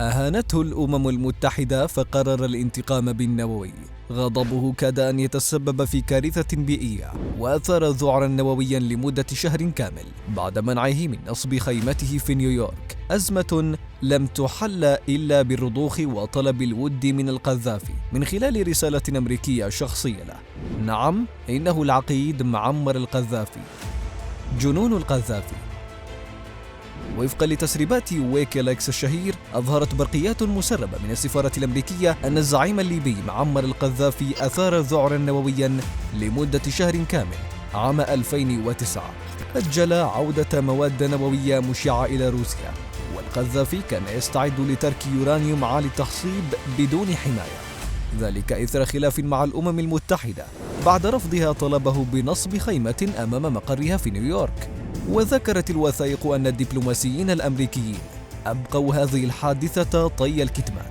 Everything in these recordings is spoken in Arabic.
أهانته الأمم المتحدة فقرر الانتقام بالنووي. غضبه كاد أن يتسبب في كارثة بيئية، وأثار ذعرا نوويا لمدة شهر كامل بعد منعه من نصب خيمته في نيويورك. أزمة لم تحل إلا بالرضوخ وطلب الود من القذافي من خلال رسالة أمريكية شخصية له. نعم، إنه العقيد معمر القذافي. جنون القذافي. وفقا لتسريبات ويكيليكس الشهير، أظهرت برقيات مسربة من السفارة الأمريكية أن الزعيم الليبي معمر القذافي أثار ذعرا نوويا لمدة شهر كامل عام 2009، أجل عودة مواد نووية مشعة إلى روسيا، والقذافي كان يستعد لترك يورانيوم عالي التخصيب بدون حماية، ذلك إثر خلاف مع الأمم المتحدة بعد رفضها طلبه بنصب خيمة أمام مقرها في نيويورك. وذكرت الوثائق أن الدبلوماسيين الأمريكيين أبقوا هذه الحادثة طي الكتمان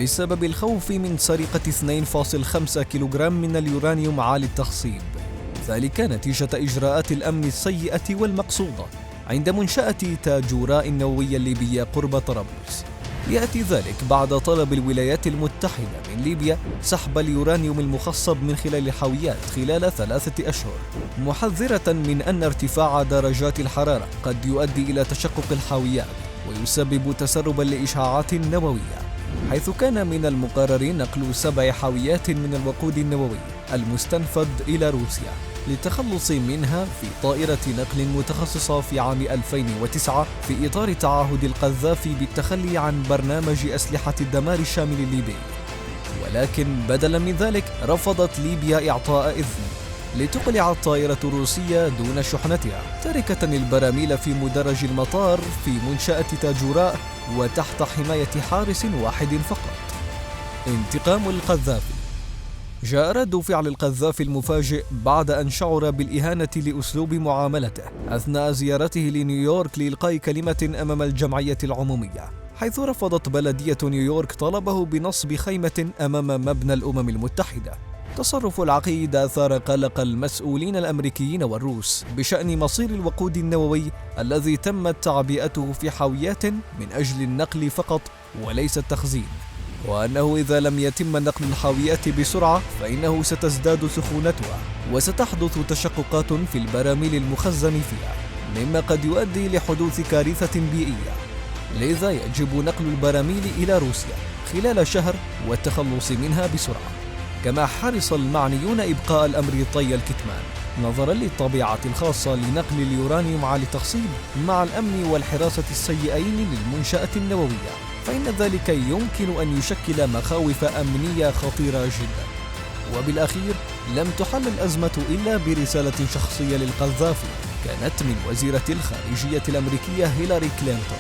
بسبب الخوف من سرقة 2.5 كيلوغرام من اليورانيوم عالي التخصيب، ذلك نتيجة إجراءات الأمن السيئة والمقصودة عند منشأة تاجوراء النووية الليبية قرب طرابلس. يأتي ذلك بعد طلب الولايات المتحدة من ليبيا سحب اليورانيوم المخصب من خلال الحاويات خلال 3 أشهر، محذرة من أن ارتفاع درجات الحرارة قد يؤدي إلى تشقق الحاويات ويسبب تسربا لإشعاعات نووية، حيث كان من المقرر نقل 7 حاويات من الوقود النووي المستنفذ إلى روسيا للتخلص منها في طائرة نقل متخصصة في عام 2009 في إطار تعهد القذافي بالتخلي عن برنامج أسلحة الدمار الشامل الليبي. ولكن بدلا من ذلك رفضت ليبيا إعطاء إذن لتقلع الطائرة الروسية دون شحنتها، تاركة البراميل في مدرج المطار في منشأة تاجوراء وتحت حماية حارس واحد فقط. انتقام القذافي. جاء رد فعل القذافي المفاجئ بعد أن شعر بالإهانة لأسلوب معاملته أثناء زيارته لنيويورك لإلقاء كلمة أمام الجمعية العمومية، حيث رفضت بلدية نيويورك طلبه بنصب خيمة أمام مبنى الأمم المتحدة. تصرف العقيد أثار قلق المسؤولين الأمريكيين والروس بشأن مصير الوقود النووي الذي تمت تعبئته في حاويات من أجل النقل فقط وليس التخزين، وأنه إذا لم يتم نقل الحاويات بسرعة فإنه ستزداد سخونتها وستحدث تشققات في البراميل المخزن فيها، مما قد يؤدي لحدوث كارثة بيئية. لذا يجب نقل البراميل إلى روسيا خلال شهر والتخلص منها بسرعة. كما حرص المعنيون إبقاء الأمر طي الكتمان نظرا للطبيعة الخاصة لنقل اليورانيوم عالي التخصيب مع الأمن والحراسة السيئين للمنشأة النووية، فإن ذلك يمكن أن يشكل مخاوف أمنية خطيرة جدا. وبالأخير لم تحل الأزمة إلا برسالة شخصية للقذافي كانت من وزيرة الخارجية الأمريكية هيلاري كلينتون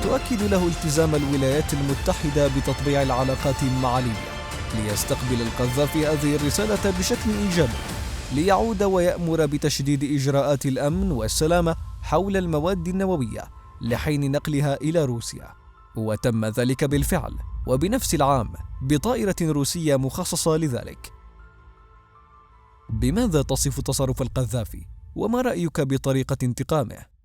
تؤكد له التزام الولايات المتحدة بتطبيع العلاقات مع ليبيا، ليستقبل القذافي هذه الرسالة بشكل إيجابي ليعود ويأمر بتشديد إجراءات الأمن والسلامة حول المواد النووية لحين نقلها إلى روسيا. وتم ذلك بالفعل وبنفس العام بطائرة روسية مخصصة لذلك. بماذا تصف تصرف القذافي؟ وما رأيك بطريقة انتقامه؟